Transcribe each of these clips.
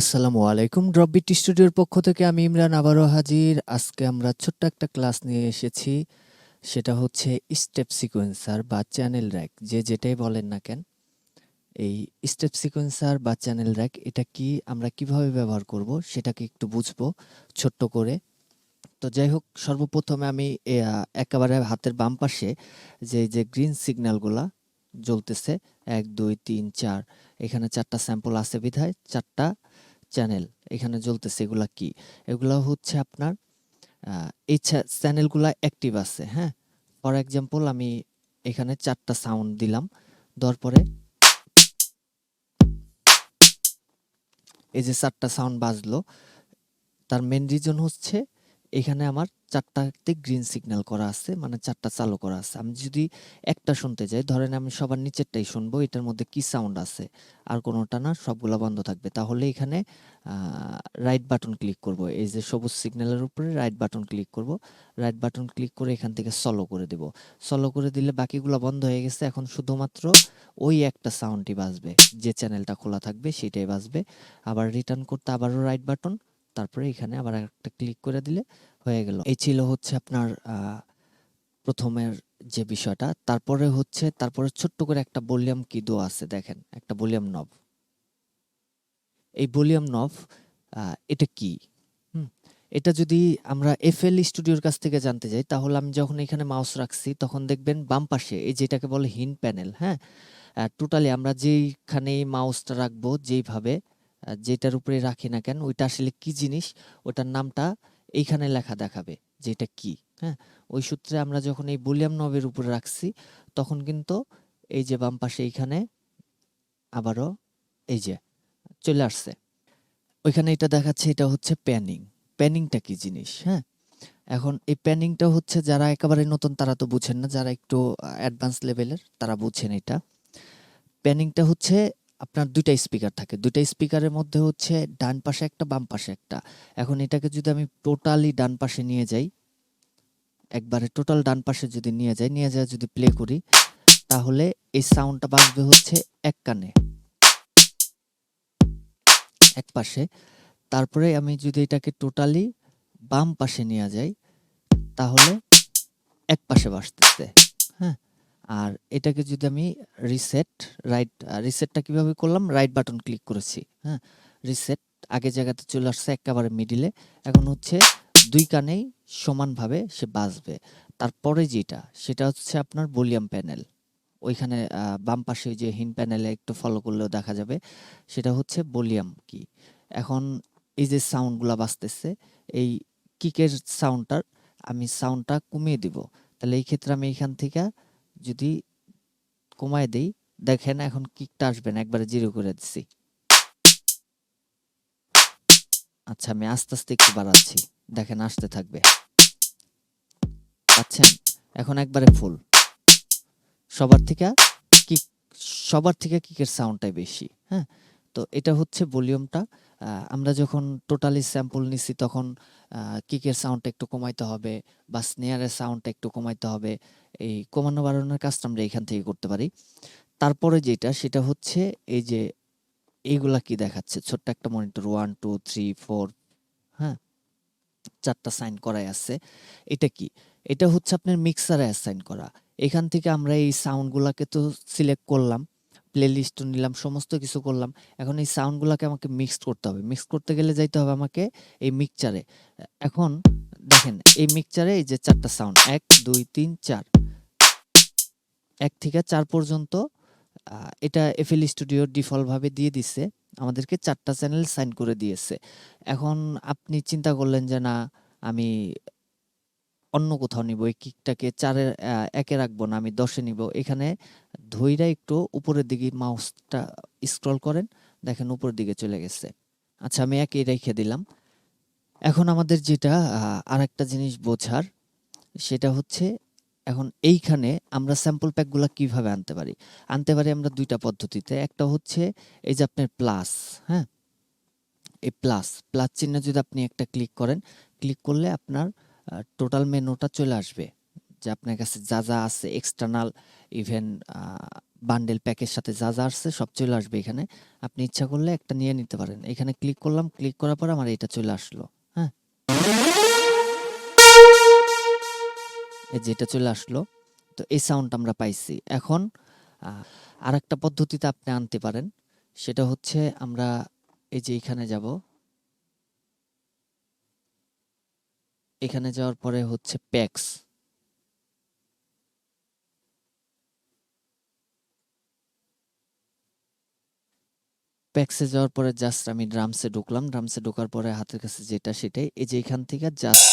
আসসালামু আলাইকুম। ড্রপবিট স্টুডিওর পক্ষ থেকে আমি ইমরান আবারও হাজির। আজকে আমরা ছোট্ট একটা ক্লাস নিয়ে এসেছি। সেটা হচ্ছে স্টেপ সিকোয়েন্সার বা চ্যানেল র‍্যাক, যে যেটাই বলেন না কেন। এই স্টেপ সিকোয়েন্সার বা চ্যানেল র‍্যাক এটা কি, আমরা কিভাবে ব্যবহার করব সেটাকে একটু বুঝবো ছোট্ট করে। তো যাই হোক, সর্বপ্রথমে আমি একেবারে হাতের বাম পাশে যে গ্রিন সিগন্যালগুলা জ্বলতেছে ১, ২, ৩, ৪, এখানে ৪টা স্যাম্পল আছে বিধায় ৪টা চ্যানেল এখানে জ্বলতেছে। এগুলা কি? এগুলা হচ্ছে আপনার এই চ্যানেলগুলা অ্যাক্টিভ আছে, হ্যাঁ? ফর এক্সাম্পল আমি এখানে ৪টা সাউন্ড দিলাম, দেওয়ার পরে এই যে ৪টা সাউন্ড বাজলো, তার মেন রিজন হচ্ছে এখানে আমার ৪টাতে গ্রিন সিগন্যাল করা আছে, মানে ৪টা চালু করা আছে। আমি যদি একটা শুনতে যাই, ধরেন আমি সবার নিচেরটাই শুনবো, এটার মধ্যে কি সাউন্ড আছে আর কোনোটা না, সবগুলা বন্ধ থাকবে। তাহলে এখানে রাইট বাটন ক্লিক করব, এই যে সবুজ সিগন্যালের উপরে রাইট বাটন ক্লিক করব। রাইট বাটন ক্লিক করে এখান থেকে সলো করে দেব। সলো করে দিলে বাকিগুলো বন্ধ হয়ে গেছে। এখন শুধুমাত্র ওই একটা সাউন্ডই বাজবে, যে চ্যানেলটা খোলা থাকবে সেটাই বাজবে। আবার রিটার্ন করতে আবারও রাইট বাটন, তারপরে এখানে আবার একটা ক্লিক করে দিলে হয়ে গেল। এই ছিল হচ্ছে আপনার প্রথমের যে বিষয়টা। তারপরে ছোট্ট করে একটা ভলিউম কি দেওয়া আছে, দেখেন, একটা ভলিউম নব। এই ভলিউম নব এটা কি? এটা যদি আমরা এফএল স্টুডিওর কাছ থেকে জানতে যাই, তাহলে আমি যখন এখানে মাউস রাখছি তখন দেখবেন বাম পাশে এই যেটাকে বলে হিন প্যানেল, হ্যাঁ? টোটালি আমরা যেইখানে মাউসটা রাখবো, যেইভাবে যেটার উপরে রাখি না কেন, ওইটা আসলে কি জিনিস, ওটার নামটা এইখানে লেখা দেখাবে যে এটা কি, হ্যাঁ? ওই সূত্রে আমরা যখন এই ভলিউম নবের উপরে রাখছি, তখন কিন্তু এই যে বাম পাশে এইখানে আবারও এই যে চলে আসছে। ওইখানে এটা দেখাচ্ছে, এটা হচ্ছে প্যানিং। প্যানিংটা কি জিনিস, হ্যাঁ? এখন এই প্যানিংটা হচ্ছে, যারা একেবারে নতুন তারা তো বুঝেন না, যারা একটু অ্যাডভান্স লেভেলের তারা বুঝেন এটা। প্যানিংটা হচ্ছে আপনার ২টা স্পিকার থাকে। ২টা স্পিকারের মধ্যে হচ্ছে ডান পাশে একটা, বাম পাশে একটা। এখন এটাকে যদি আমি টোটালি ডান পাশে নিয়ে যাই, একবারে টোটাল ডান পাশে যদি নিয়ে যাই যদি প্লে করি, তাহলে এই সাউন্ডটা বাজবে হচ্ছে এক কানে, এক পাশে। তারপরে আমি যদি এটাকে টোটালি বাম পাশে নিয়ে যাই, তাহলে এক পাশে বাজতেছে, হ্যাঁ? আর এটাকে যদি আমি রিসেটটা কিভাবে করলাম? রাইট বাটন ক্লিক করেছি, হ্যাঁ? রিসেট আগের জায়গাতে চলে আসছে, একেবারে মিডিলে। এখন হচ্ছে ২ কানেই সমানভাবে সে বাজবে। তারপরে যেটা, সেটা হচ্ছে আপনার ভলিউম প্যানেল। ওইখানে বাম পাশে যে হিন প্যানেলে একটু ফলো করলেও দেখা যাবে, সেটা হচ্ছে ভলিউম কি। এখন এই যে সাউন্ডগুলা বাজতেছে, এই কিকের আমি সাউন্ডটা কমিয়ে দিব। তাহলে এই ক্ষেত্রে আমি এখান থেকে যদি কমায় দেই, দেখেন এখন কিকটা আসবে না, একবারে 0 করে দিচ্ছি। আচ্ছা, আমি আস্তে আস্তে একটু বাড়াচ্ছি, দেখেন আসতে থাকবে, পাচ্ছেন? এখন একবারে ফুল। সবার থেকে কিক সবার থেকে কিকের সাউন্ডটাই বেশি, হ্যাঁ? তো এটা হচ্ছে ভলিউমটা। আমরা যখন টোটালি স্যাম্পল নিছি, তখন কিকের সাউন্ডটা একটু কমাইতে হবে, বা স্নেয়ারের সাউন্ডটা একটু কমাইতে হবে। এই কমানো বাড়ানোর কাজটা আমরা এখান থেকে করতে পারি। তারপরে যেটা, সেটা হচ্ছে এই যে এইগুলা কি দেখাচ্ছে, ছোট্ট একটা মনিটর 1, 2, 3, 4, হ্যাঁ? ৪টা সাইন করাই আছে। এটা কি? এটা হচ্ছে আপনার মিক্সারে অ্যাসাইন করা। এখান থেকে আমরা এই সাউন্ডগুলাকে তো সিলেক্ট করলাম, প্লেলিস্টও নিলাম, সমস্ত কিছু করলাম। এখন এই সাউন্ডগুলাকে আমাকে মিক্সড করতে হবে। মিক্স করতে গেলে যাইতে হবে আমাকে এই মিক্সচারে। এখন দেখেন, এই মিক্সচারে এই যে ৪টা সাউন্ড ১, ২, ৩, ৪, ১ থেকে ৪ পর্যন্ত এটা এফএল স্টুডিও ডিফল্ট ভাবে দিয়ে দিছে, আমাদেরকে ৪টা চ্যানেল সাইন করে দিয়েছে। এখন আপনি চিন্তা করলেন যে না, আমি অন্য কোথাও নিব, এই কিকটাকে ১ এ রাখবো না, আমি ১০ এ নিব। এখানে ধইরা একটু উপরের দিকে মাউসটা স্ক্রল করেন, দেখেন উপরের দিকে চলে গেছে। আচ্ছা, আমি ১ এ রেখে দিলাম। এখন আমাদের যেটা আরেকটা জিনিস বোঝার, সেটা হচ্ছে এখন এইখানে আমরা স্যাম্পল প্যাকগুলা কিভাবে আনতে পারি? আনতে পারি আমরা ২টা পদ্ধতিতে। একটা হচ্ছে এই যে আপনার প্লাস, হ্যাঁ? এই প্লাস চিহ্নে যদি আপনি একটা ক্লিক করেন, ক্লিক করলে আপনার টোটাল মেনুটা চলে আসবে, যে আপনার কাছে যা আছে এক্সটার্নাল, ইভেন বান্ডেল প্যাকের সাথে যা যা আসছে সব চলে আসবে এখানে। আপনি ইচ্ছা করলে একটা নিয়ে নিতে পারেন। এখানে ক্লিক করলাম, ক্লিক করার পর আমার এটা চলে আসলো। হ্যাঁ, এই যে এটা চলে আসলো। তো এই সাউন্ড আমরা পাইছি। এখন আরেকটা পদ্ধতিতে আপনি আনতে পারেন, সেটা হচ্ছে আমরা এই যে এখানে যাব, এখানে যাওয়ার পরে হচ্ছে প্যাক্স, প্যাক্সে যাওয়ার পরে জাস্ট আমি ড্রামসে ঢুকলাম, ড্রামসে ঢোকার পরে হাতের কাছে যেটা সেটাই, এই যে এখান থেকে জাস্ট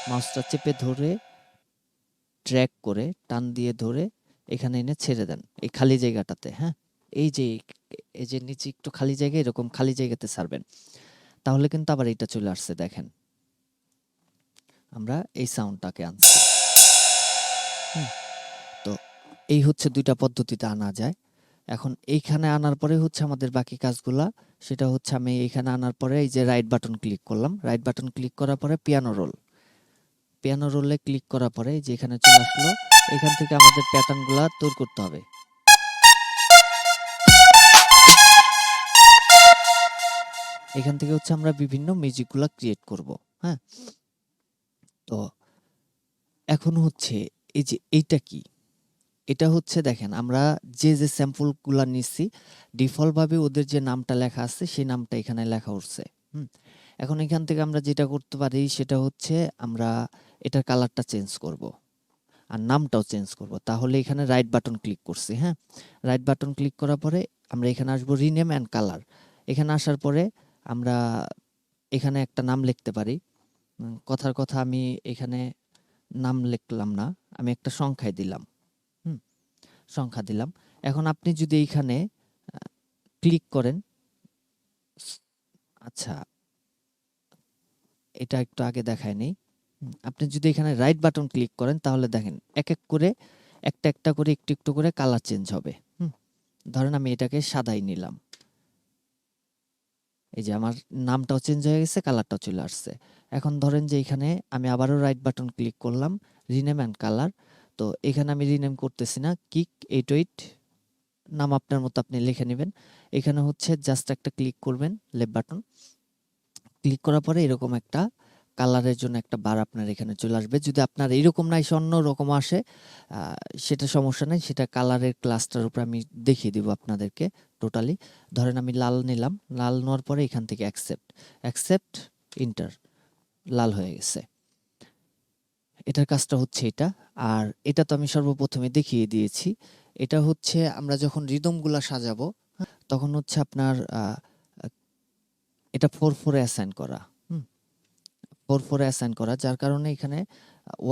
মাউসটা চেপে ধরে ড্র্যাগ করে টান দিয়ে ধরে এখানে এনে ছেড়ে দেন এই খালি জায়গাটাতে। হ্যাঁ, এই যে এই যে নিচে একটু খালি জায়গা, এরকম খালি জায়গাতে ছাড়বেন, তাহলে কিন্তু আবার এটা চলে আসছে। দেখেন আমরা এই সাউন্ডটাকে আনছি। তো এই হচ্ছে দুইটা পদ্ধতিতে আনা যায়। এখন এইখানে আনার পরে হচ্ছে আমাদের বাকি কাজগুলা, সেটা হচ্ছে আমি এইখানে আনার পরে এই যে রাইট বাটন ক্লিক করলাম, রাইট বাটন ক্লিক করার পরে পিয়ানো রোল, পিয়ানো রোলে ক্লিক করার পরে যে এখানে চলে আসলো, এখান থেকে আমাদের প্যাটার্নগুলা তৈরি করতে হবে। এখান থেকে হচ্ছে আমরা বিভিন্ন মিউজিকগুলা ক্রিয়েট করব। হ্যাঁ, তো এখন হচ্ছে এই যে এইটা কি, এটা হচ্ছে দেখেন আমরা যে যে স্যাম্পলগুলা নিচ্ছি ডিফল্টভাবে ওদের যে নামটা লেখা আছে সেই নামটা এখানে লেখা উঠছে। এখন এখান থেকে আমরা যেটা করতে পারি সেটা হচ্ছে আমরা এটার কালারটা চেঞ্জ করব আর নামটাও চেঞ্জ করব। তাহলে এখানে রাইট বাটন ক্লিক করছি। হ্যাঁ, রাইট বাটন ক্লিক করার পরে আমরা এখানে আসবো রিনেম অ্যান্ড কালার। এখানে আসার পরে আমরা এখানে একটা নাম লিখতে পারি। কথার কথা আমি এখানে নাম লিখলাম না, আমি একটা সংখ্যায় দিলাম। সংখ্যা দিলাম। এখন আপনি যদি এইখানে ক্লিক করেন, আচ্ছা এটা একটু আগে দেখায় নেই। আপনি যদি এখানে রাইট বাটন ক্লিক করেন তাহলে দেখেন এক এক করে একটা একটা করে একটু একটু করে কালার চেঞ্জ হবে। ধরেন আমি এটাকে সাদাই নিলাম, এই যে আমার নামটাও চেঞ্জ হয়ে গেছে, কালারটাও চলে আসছে। এখন ধরেন যে এখানে আমি আবারও রাইট বাটন ক্লিক করলাম, রিনেম অ্যান্ড কালার। তো এখানে আমি রিনেম করতেছি না, কিক 808 নাম আপনার মতো আপনি লিখে নেবেন। এখানে হচ্ছে জাস্ট একটা ক্লিক করবেন, লেফট বাটন ক্লিক করার পরে এরকম একটা কালারের জন্য একটা বার আপনার এখানে চলে আসবে। যদি আপনার এইরকম না এসে অন্য রকম আসে সেটা সমস্যা নেই, সেটা কালারের ক্লাসটার উপর আমি দেখিয়ে দিব আপনাদেরকে টোটালি। ধরেন আমি লাল নিলাম, লাল নেওয়ার পরে এখান থেকে অ্যাকসেপ্ট, অ্যাকসেপ্ট ইন্টার, লাল হয়ে গেছে। এটার কাজটা হচ্ছে এটা। আর এটা তো আমি সর্বপ্রথমে দেখিয়ে দিয়েছি। এটা হচ্ছে আমরা যখন রিদমগুলা সাজাবো তখন হচ্ছে আপনার এটা 4/4 অ্যাসাইন করা। 4/4 অ্যাসাইন করা, যার কারণে এখানে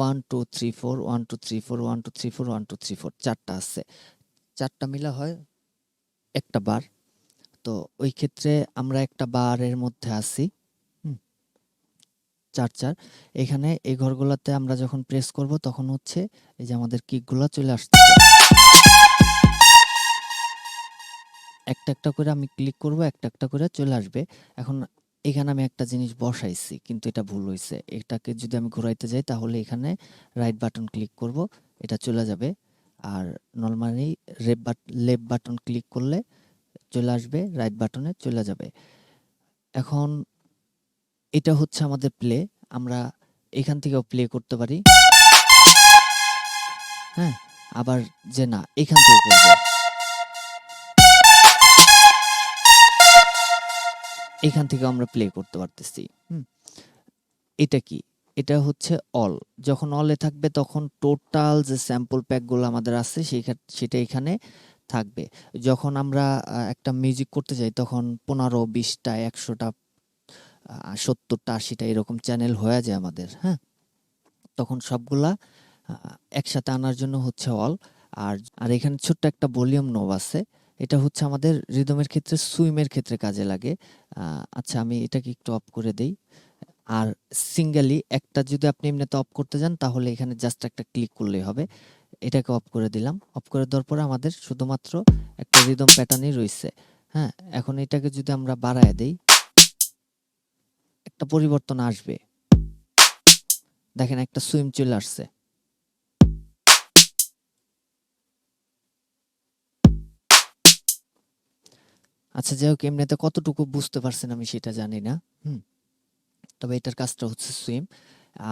1 2 3 4 1 2 3 4 1 2 3 4 1 2 3 4 চারটা আছে, চারটা মিলা হয় একটা বার। তো ওই ক্ষেত্রে আমরা একটা বারের মধ্যে আছি। চার চার এখানে এই ঘরগুলোতে আমরা যখন প্রেস করব তখন হচ্ছে এই যে আমাদের কিকগুলো চলে আসতেছে। একটা একটা করে আমি ক্লিক করব, একটা একটা করে চলে আসবে। এখন এখানে আমি একটা জিনিস বসাইছি কিন্তু এটা ভুল হয়েছে, এটাকে যদি আমি ঘোরাইতে যাই তাহলে এখানে রাইট বাটন ক্লিক করব, এটা চলে যাবে। আর নর্মালি লেফট বাটন ক্লিক করলে চলে আসবে, রাইট বাটনে চলে যাবে। এখন এটা হচ্ছে আমাদের প্লে, আমরা এখান থেকেও প্লে করতে পারি। হ্যাঁ, আবার যে না এখান থেকে করব, এখান থেকে আমরা প্লে করতে পারতেছি। এটা কি, এটা হচ্ছে অল। যখন অলে থাকবে তখন টোটাল যে স্যাম্পল প্যাকগুলো আমাদের আছে সেটা এখানে থাকবে। যখন আমরা একটা মিউজিক করতে যাই তখন 15 20টা 100টা 70টা 80টা এরকম চ্যানেল হয়ে যায় আমাদের। হ্যাঁ, তখন সবগুলা একসাথে আনার জন্য হচ্ছে অল। আর আর এখানে ছোট্ট একটা ভলিউম নব আছে, এটা হচ্ছে আমাদের রিদমের ক্ষেত্রে সুইমের ক্ষেত্রে কাজে লাগে। আচ্ছা আমি এটাকে একটু অফ করে দেই। আর সিঙ্গেলি একটা যদি আপনি এমনিতে অফ করতে যান তাহলে এখানে জাস্ট একটা ক্লিক করলেই হবে। এটাকে অফ করে দিলাম, অফ করে দেওয়ার পরে আমাদের শুধুমাত্র একটা রিদম প্যাটার্নই রয়েছে। হ্যাঁ, এখন এটাকে যদি আমরা বাড়ায় দেই একটা পরিবর্তন আসবে, দেখেন একটা সুইম চলে আসছে। আচ্ছা যাই হোক, এমনিতে কতটুকু বুঝতে পারছেন আমি সেটা জানি না। হুম? তবে এটার কাজটা হচ্ছে সুইম।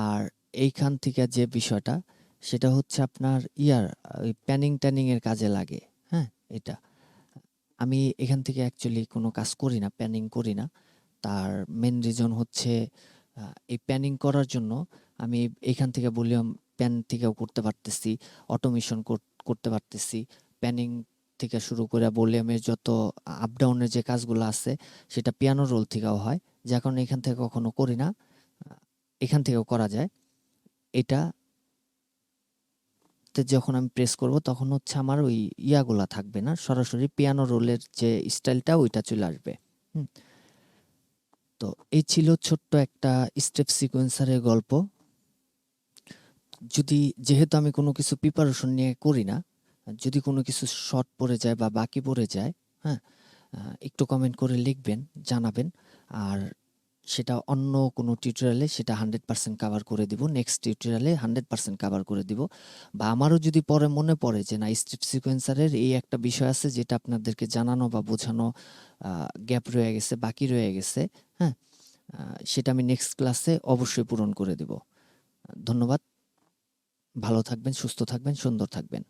আর এইখান থেকে যে বিষয়টা, সেটা হচ্ছে আপনার ওই প্যানিং-ট্যানিং এর কাজে লাগে। হ্যাঁ? এটা। আমি এখান থেকে অ্যাকচুয়ালি কোনো কাজ করি না, প্যানিং করি না। তার মেইন রিজন হচ্ছে আ এই প্যানিং করার জন্য আমি এখান থেকে ভলিউম প্যান থেকেও করতে পারতেছি, অটোমেশন করতে পারতেছি। প্যানিং থেকে শুরু করে ভলিউমের যত আপ ডাউনের যে কাজগুলো আছে সেটা পিয়ানো রোল থেকেও হয়। যার কারণে এখান থেকে কখনো করি না। আ এখান থেকেও করা যায়। এটাতে যখন আমি প্রেস করব তখন হচ্ছে আমার ওই ইয়াগুলা থাকবে না। সরাসরি পিয়ানো রোলের যে স্টাইলটা ওইটা চলে আসবে। হুম? তো এই ছিল ছোট্ট একটা স্টেপ সিকোয়েন্সারের গল্প। যেহেতু আমি কোনো কিছু প্রিপারেশন নিয়ে করি না, যদি কোনো কিছু শর্ট পড়ে যায় বা বাকি পড়ে যায়, হ্যাঁ? একটু কমেন্ট করে লিখবেন, জানাবেন। আর সেটা অন্য কোনো টিউটোরিয়ালে সেটা 100% কাভার করে দিব। নেক্সট টিউটোরিয়ালে 100% কাভার করে দিব। বা আমারও যদি পরে মনে পড়ে যে না, স্টেপ সিকোয়েন্সারের এই একটা বিষয় আছে যেটা আপনাদেরকে জানানো বা বোঝানো গ্যাপ রয়ে গেছে, বাকি রয়ে গেছে, হ্যাঁ? আ সেটা আমি নেক্সট ক্লাসে অবশ্যই পূরণ করে দিব। ধন্যবাদ। ভালো থাকবেন, সুস্থ থাকবেন, সুন্দর থাকবেন।